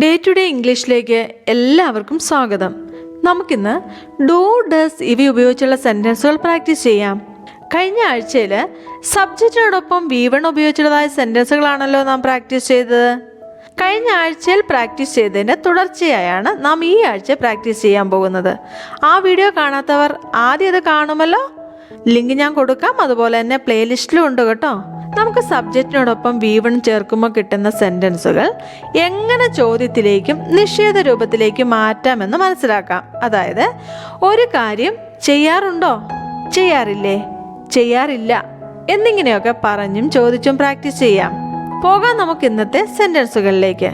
Day to day ഇംഗ്ലീഷിലേക്ക് എല്ലാവർക്കും സ്വാഗതം. നമുക്കിന്ന് ഡു, ഡസ് ഇവ ഉപയോഗിച്ചുള്ള സെൻറ്റൻസുകൾ പ്രാക്ടീസ് ചെയ്യാം. കഴിഞ്ഞ ആഴ്ചയിൽ സബ്ജക്റ്റിനോടൊപ്പം V1 ഉപയോഗിച്ചുള്ളതായ സെൻറ്റൻസുകളാണല്ലോ നാം പ്രാക്ടീസ് ചെയ്തത്. കഴിഞ്ഞ ആഴ്ചയിൽ പ്രാക്ടീസ് ചെയ്തതിൻ്റെ തുടർച്ചയായാണ് നാം ഈ ആഴ്ച പ്രാക്ടീസ് ചെയ്യാൻ പോകുന്നത്. ആ വീഡിയോ കാണാത്തവർ ആദ്യം അത് കാണുമല്ലോ. ലിങ്ക് ഞാൻ കൊടുക്കാം, അതുപോലെ തന്നെ പ്ലേലിസ്റ്റിലും ഉണ്ട് കേട്ടോ. നമുക്ക് സബ്ജക്റ്റിനോടൊപ്പം V1 ചേർക്കുമ്പോൾ കിട്ടുന്ന സെൻറ്റൻസുകൾ എങ്ങനെ ചോദ്യത്തിലേക്കും നിഷേധ രൂപത്തിലേക്കും മാറ്റാമെന്ന് മനസ്സിലാക്കാം. അതായത് ഒരു കാര്യം ചെയ്യാറുണ്ടോ, ചെയ്യാറില്ലേ, ചെയ്യാറില്ല എന്നിങ്ങനെയൊക്കെ പറഞ്ഞും ചോദിച്ചും പ്രാക്ടീസ് ചെയ്യാം. പോകാം നമുക്ക് ഇന്നത്തെ സെൻറ്റൻസുകളിലേക്ക്.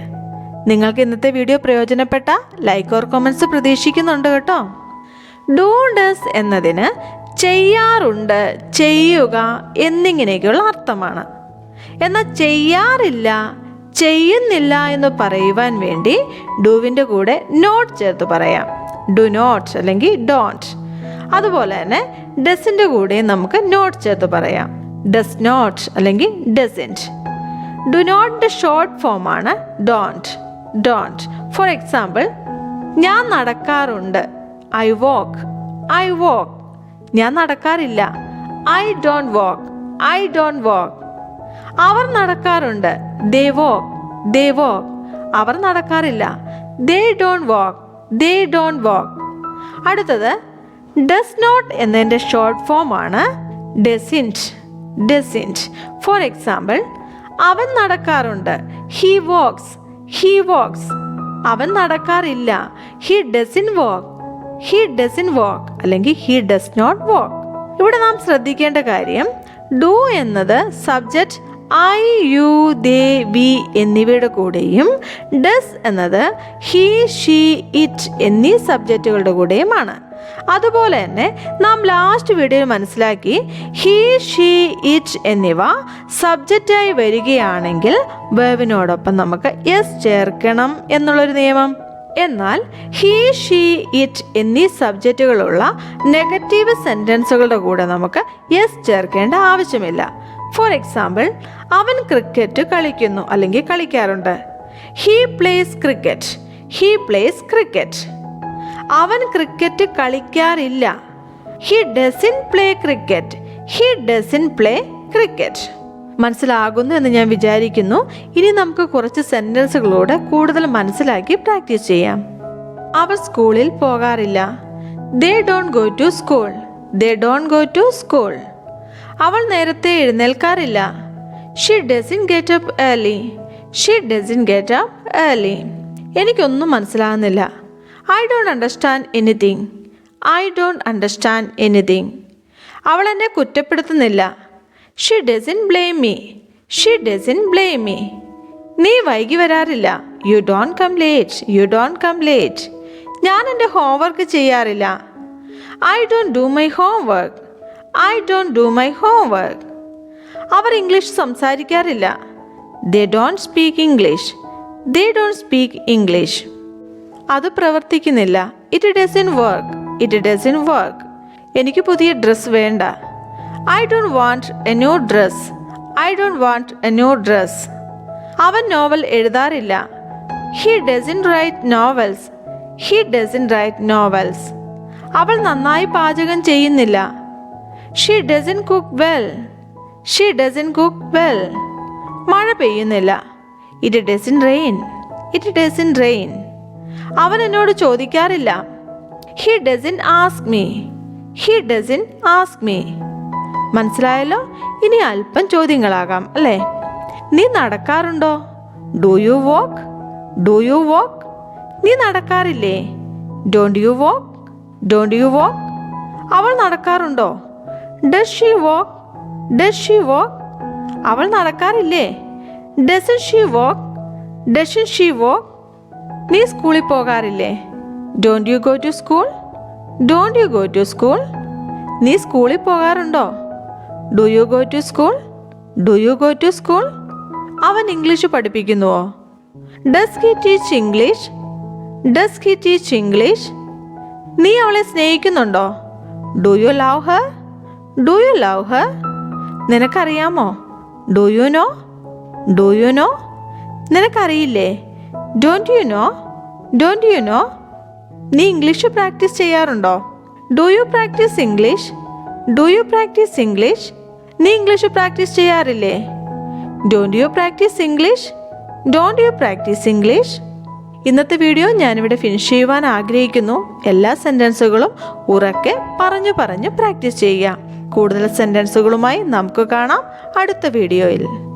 നിങ്ങൾക്ക് ഇന്നത്തെ വീഡിയോ പ്രയോജനപ്പെട്ട ലൈക്ക് ഓർ കമൻറ്റ്സ് പ്രതീക്ഷിക്കുന്നുണ്ട് കേട്ടോ. ഡു, ഡസ് എന്നതിന് ചെയ്യാറുണ്ട്, ചെയ്യുക എന്നിങ്ങനെയൊക്കെയുള്ള അർത്ഥമാണ്. എന്നാൽ ചെയ്യാറില്ല, ചെയ്യുന്നില്ല എന്ന് പറയുവാൻ വേണ്ടി ഡുവിൻ്റെ കൂടെ നോട്ട് ചേർത്ത് പറയാം. ഡു നോട്ട് അല്ലെങ്കിൽ ഡോണ്ട്. അതുപോലെ തന്നെ ഡസിൻ്റെ കൂടെ നമുക്ക് നോട്ട് ചേർത്ത് പറയാം. ഡസ് നോട്ട് അല്ലെങ്കിൽ ഡസൻറ്റ്. ഡു നോട്ടിൻ്റെ ഷോർട്ട് ഫോമാണ് ഡോണ്ട്. ഡോണ്ട്. ഫോർ എക്സാമ്പിൾ, ഞാൻ നടക്കാറുണ്ട്, ഐ വോക്ക്. I walk. ഞാൻ നടക്കാറില്ല, I don't walk. I don't walk. അവർ നടക്കാറുണ്ട്, ദേ വോക്ക്. They walk. അവർ നടക്കാറില്ല, they don't walk. They don't walk. അടുത്തത് ഡസ് നോട്ട് എന്നതിൻ്റെ ഷോർട്ട് ഫോം ആണ് ഡസിൻറ്റ്. ഡസിൻറ്റ്. ഫോർ എക്സാമ്പിൾ, അവൻ നടക്കാറുണ്ട്, ഹി വോക്സ്. He walks. അവൻ നടക്കാറില്ല, he doesn't walk. He doesn't walk അല്ലെങ്കിൽ ഹി ഡസ് നോട്ട് വോക്ക്. ഇവിടെ നാം ശ്രദ്ധിക്കേണ്ട കാര്യം, ഡു എന്നത് subject I, you, they, we എന്നിവയുടെ കൂടെയും ഡസ് എന്നത് ഹി, ഷീ, ഇറ്റ് എന്നീ സബ്ജക്റ്റുകളുടെ കൂടെയുമാണ്. അതുപോലെ തന്നെ നാം ലാസ്റ്റ് വീഡിയോയിൽ മനസ്സിലാക്കി, ഹി, ഷീ, ഇറ്റ് എന്നിവ സബ്ജക്റ്റായി വരികയാണെങ്കിൽ വേർബിനോടൊപ്പം നമുക്ക് എസ് ചേർക്കണം എന്നുള്ളൊരു നിയമം. എന്നാൽ ഹി, ഷീ, ഇറ്റ് എന്നീ സബ്ജക്റ്റുകളുള്ള നെഗറ്റീവ് സെൻറ്റൻസുകളുടെ കൂടെ നമുക്ക് എസ് ചേർക്കേണ്ട ആവശ്യമില്ല. ഫോർ എക്സാമ്പിൾ, അവൻ ക്രിക്കറ്റ് കളിക്കുന്നു അല്ലെങ്കിൽ കളിക്കാറുണ്ട്. He plays cricket. He plays cricket. അവൻ ക്രിക്കറ്റ് കളിക്കാറില്ല. He doesn't play cricket. He doesn't play cricket. മനസ്സിലാകുന്നു എന്ന് ഞാൻ വിചാരിക്കുന്നു. ഇനി നമുക്ക് കുറച്ച് സെൻറ്റൻസുകളോട് കൂടുതൽ മനസ്സിലാക്കി പ്രാക്ടീസ് ചെയ്യാം. അവർ സ്കൂളിൽ പോകാറില്ല. They don't go to school. They don't go to school. അവൾ നേരത്തെ എഴുന്നേൽക്കാറില്ല. She doesn't get up early. She doesn't get up early. എനിക്കൊന്നും മനസ്സിലാകുന്നില്ല. I don't understand anything. I don't understand anything. അവൾ എന്നെ കുറ്റപ്പെടുത്തുന്നില്ല. She doesn't blame me. She doesn't blame me. നീ വൈകി വരാറില്ല. You don't come late. You don't come late. ഞാൻ എൻ്റെ ഹോംവർക്ക് ചെയ്യാറില്ല. I don't do my homework. I don't do my homework. അവർ ഇംഗ്ലീഷ് സംസാരിക്കാറില്ല. They don't speak English. They don't speak English. അത് പ്രവർത്തിക്കുന്നില്ല. It doesn't work. It doesn't work. എനിക്ക് പുതിയ dress വേണ്ട. I don't want a new dress. I don't want a new dress. അവൻ novel എഴുതാറില്ല. He doesn't write novels. He doesn't write novels. അവൾ നന്നായി പാചകം ചെയ്യുന്നില്ല. She doesn't cook well. She doesn't cook well. മഴ പെയ്യുന്നില്ല. It doesn't rain. It doesn't rain. അവൻ എന്നോട് ചോദിക്കാറില്ല. He doesn't ask me. He doesn't ask me. മനസ്സിലായല്ലോ. ഇനി അല്പം ചോദ്യങ്ങളാകാം അല്ലേ. നീ നടക്കാറുണ്ടോ? Do you walk? Do you walk? നീ നടക്കാറില്ലേ? Don't you walk? Don't you walk? അവൾ നടക്കാറുണ്ടോ? Does she walk? Does she walk? അവൾ നടക്കാറില്ലേ? Doesn't she walk? Doesn't she walk? നീ സ്കൂളിൽ പോകാറില്ലേ? Don't you go to school? Don't you go to school? നീ സ്കൂളിൽ പോകാറുണ്ടോ? Do you go to school? Do you go to school? അവൻ English പഠിപ്പിക്കുന്നുവോ? Does he teach English? Does he teach English? നീ അവളെ സ്നേഹിക്കുന്നുണ്ടോ? Do you love her? Do you love her? നിനക്കറിയാമോ? Do you know? Do you know? നിനക്കറിയില്ലേ? Don't you know നീ English practice ചെയ്യാറുണ്ടോ? Do you practise English? നീ English practice ചെയ്യാറില്ലേ? Don't you practise English? ഇന്നത്തെ വീഡിയോ ഞാനിവിടെ ഫിനിഷ് ചെയ്യുവാൻ ആഗ്രഹിക്കുന്നു. എല്ലാ സെൻറ്റൻസുകളും ഉറക്കെ പറഞ്ഞു പ്രാക്ടീസ് ചെയ്യുക. കൂടുതൽ സെൻറ്റൻസുകളുമായി നമുക്ക് കാണാം അടുത്ത വീഡിയോയിൽ.